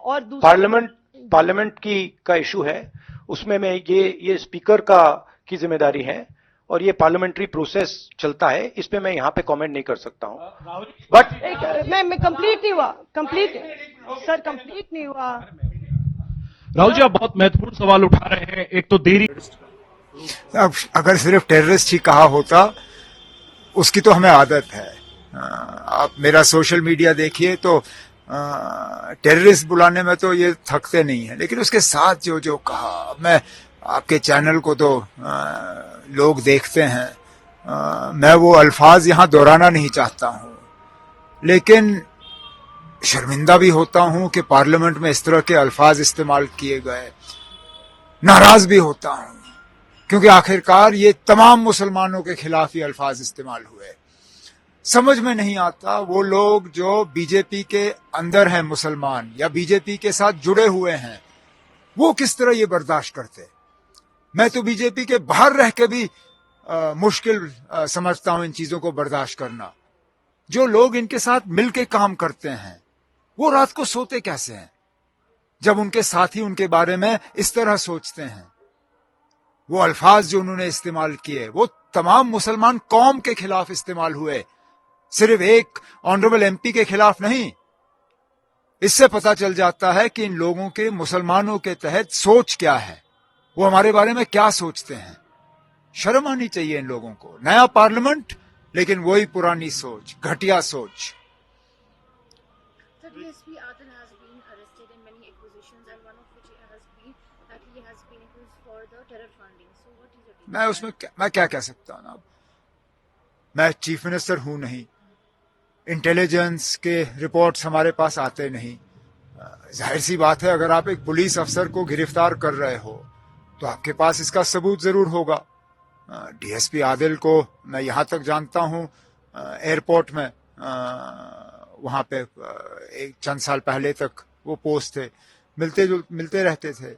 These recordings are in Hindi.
और दूसरा पार्लियामेंट का इशू है, उसमें मैं ये स्पीकर की जिम्मेदारी है और ये पार्लियामेंट्री प्रोसेस चलता है, इस पे मैं यहाँ पे कमेंट नहीं कर सकता हूँ। बट मैं कंप्लीट नहीं हुआ, कंप्लीट नहीं हुआ। राहुल जी, आप बहुत महत्वपूर्ण सवाल उठा रहे हैं। एक तो देरी, अब अगर सिर्फ टेररिस्ट ही कहा होता, उसकी तो हमें आदत है। आप मेरा सोशल मीडिया देखिए तो टेररिस्ट बुलाने में तो ये थकते नहीं है, लेकिन उसके साथ जो जो कहा, मैं आपके चैनल को तो लोग देखते हैं, मैं वो अल्फाज यहाँ दोहराना नहीं चाहता हूँ, लेकिन शर्मिंदा भी होता हूँ कि पार्लियामेंट में इस तरह के अल्फाज इस्तेमाल किए गए। नाराज भी होता हूँ क्योंकि आखिरकार ये तमाम मुसलमानों के खिलाफ ये अल्फाज इस्तेमाल हुए। समझ में नहीं आता वो लोग जो बीजेपी के अंदर हैं मुसलमान या बीजेपी के साथ जुड़े हुए हैं, वो किस तरह ये बर्दाश्त करते। मैं तो बीजेपी के बाहर रह के भी मुश्किल समझता हूं इन चीजों को बर्दाश्त करना। जो लोग इनके साथ मिलके काम करते हैं वो रात को सोते कैसे हैं जब उनके साथी उनके बारे में इस तरह सोचते हैं। वो अल्फाज जो उन्होंने इस्तेमाल किए वो तमाम मुसलमान कौम के खिलाफ इस्तेमाल हुए, सिर्फ एक ऑनरेबल एमपी के खिलाफ नहीं। इससे पता चल जाता है कि इन लोगों के, मुसलमानों के तहत सोच क्या है, वो हमारे बारे में क्या सोचते हैं। शर्म आनी चाहिए इन लोगों को। नया पार्लियामेंट, लेकिन वही पुरानी सोच, घटिया सोच। मैं उसमें मैं क्या कह सकता हूं। मैं चीफ मिनिस्टर हूं नहीं, इंटेलिजेंस के रिपोर्ट्स हमारे पास आते नहीं। जाहिर सी बात है, अगर आप एक पुलिस अफसर को गिरफ्तार कर रहे हो तो आपके पास इसका सबूत जरूर होगा। डीएसपी आदिल को मैं यहां तक जानता हूं, एयरपोर्ट में वहां पे एक चंद साल पहले तक वो पोस्ट थे, मिलते रहते थे।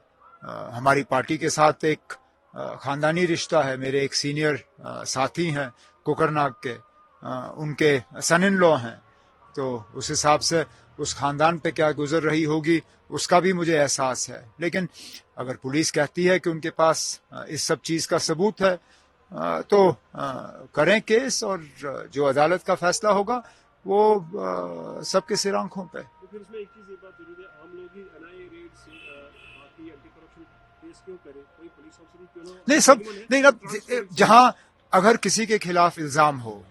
हमारी पार्टी के साथ एक खानदानी रिश्ता है। मेरे एक सीनियर साथी हैं कोकरनाग के, उनके सन इन लॉ हैं, तो उस हिसाब से उस खानदान पे क्या गुजर रही होगी उसका भी मुझे एहसास है। लेकिन अगर पुलिस कहती है कि उनके पास इस सब चीज का सबूत है तो करें केस, और जो अदालत का फैसला होगा वो सबके सिर आंखों पे। तो फिर उसमें एक चीज ये बात जरूरी है, आम लोग ही एनआईए रेड से बाकी एंटी करप्शन केस क्यों करे, कोई पुलिस ऑफिसर क्यों ना? नहीं, सब नहीं। अब जहां अगर किसी के खिलाफ इल्जाम हो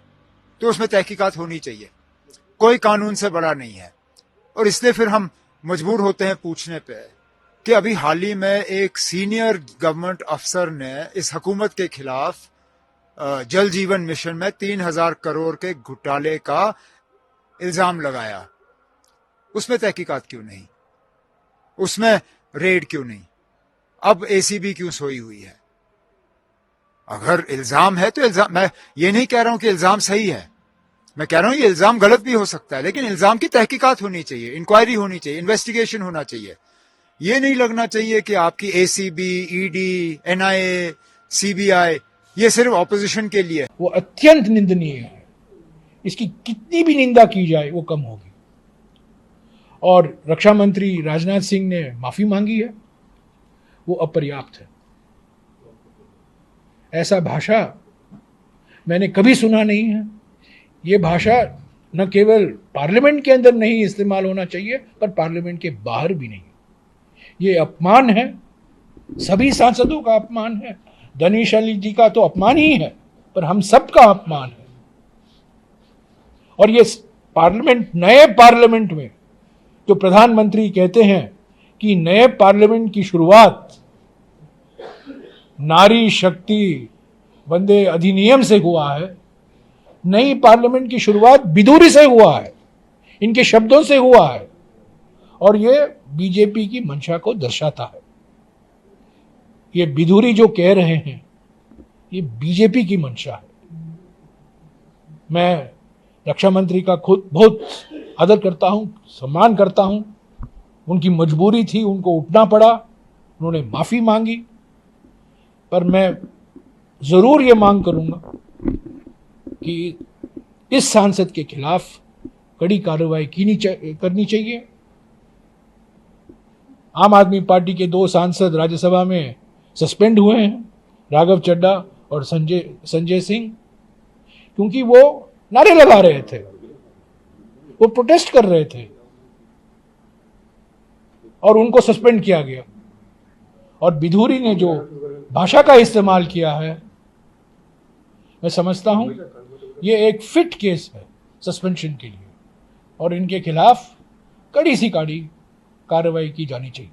तो उसमें तहकीकात होनी चाहिए, कोई कानून से बड़ा नहीं है। और इसलिए फिर हम मजबूर होते हैं पूछने पे कि अभी हाल ही में एक सीनियर गवर्नमेंट अफसर ने इस हुकूमत के खिलाफ जल जीवन मिशन में 3000 करोड़ के घोटाले का इल्जाम लगाया। उसमें तहकीकात क्यों नहीं, उसमें रेड क्यों नहीं, अब एसीबी क्यों सोई हुई है? अगर इल्जाम है तो इल्जाम, मैं ये नहीं कह रहा हूं कि इल्जाम सही है, मैं कह रहा हूं ये इल्जाम गलत भी हो सकता है, लेकिन इल्जाम की तहकीकात होनी चाहिए, इंक्वायरी होनी चाहिए, इन्वेस्टिगेशन होना चाहिए। ये नहीं लगना चाहिए कि आपकी एसीबी, ईडी, एनआईए, सीबीआई ये सिर्फ ऑपोजिशन के लिए। वो अत्यंत निंदनीय है, इसकी कितनी भी निंदा की जाए वो कम होगी। और रक्षा मंत्री राजनाथ सिंह ने माफी मांगी है, वो अपर्याप्त है। ऐसा भाषा मैंने कभी सुना नहीं है। ये भाषा न केवल पार्लियामेंट के अंदर नहीं इस्तेमाल होना चाहिए, पर पार्लियामेंट के बाहर भी नहीं। ये अपमान है, सभी सांसदों का अपमान है। दनीश अली जी का तो अपमान ही है, पर हम सब का अपमान है। और ये पार्लियामेंट, नए पार्लियामेंट में जो प्रधानमंत्री कहते हैं कि नए पार्लियामेंट की शुरुआत नारी शक्ति वंदे अधिनियम से हुआ है, नई पार्लियामेंट की शुरुआत बिधूरी से हुआ है, इनके शब्दों से हुआ है, और ये बीजेपी की मंशा को दर्शाता है। ये बिधूरी जो कह रहे हैं ये बीजेपी की मंशा है। मैं रक्षा मंत्री का खुद बहुत आदर करता हूं, सम्मान करता हूं। उनकी मजबूरी थी, उनको उठना पड़ा, उन्होंने माफी मांगी। पर मैं जरूर ये मांग करूंगा कि इस सांसद के खिलाफ कड़ी कार्रवाई करनी चाहिए। आम आदमी पार्टी के 2 सांसद राज्यसभा में सस्पेंड हुए हैं, राघव चड्डा और संजय सिंह, क्योंकि वो नारे लगा रहे थे, वो प्रोटेस्ट कर रहे थे और उनको सस्पेंड किया गया। और बिधूरी ने जो भाषा का इस्तेमाल किया है, मैं समझता हूं ये एक फिट केस है सस्पेंशन के लिए और इनके खिलाफ कड़ी सी कार्रवाई की जानी चाहिए।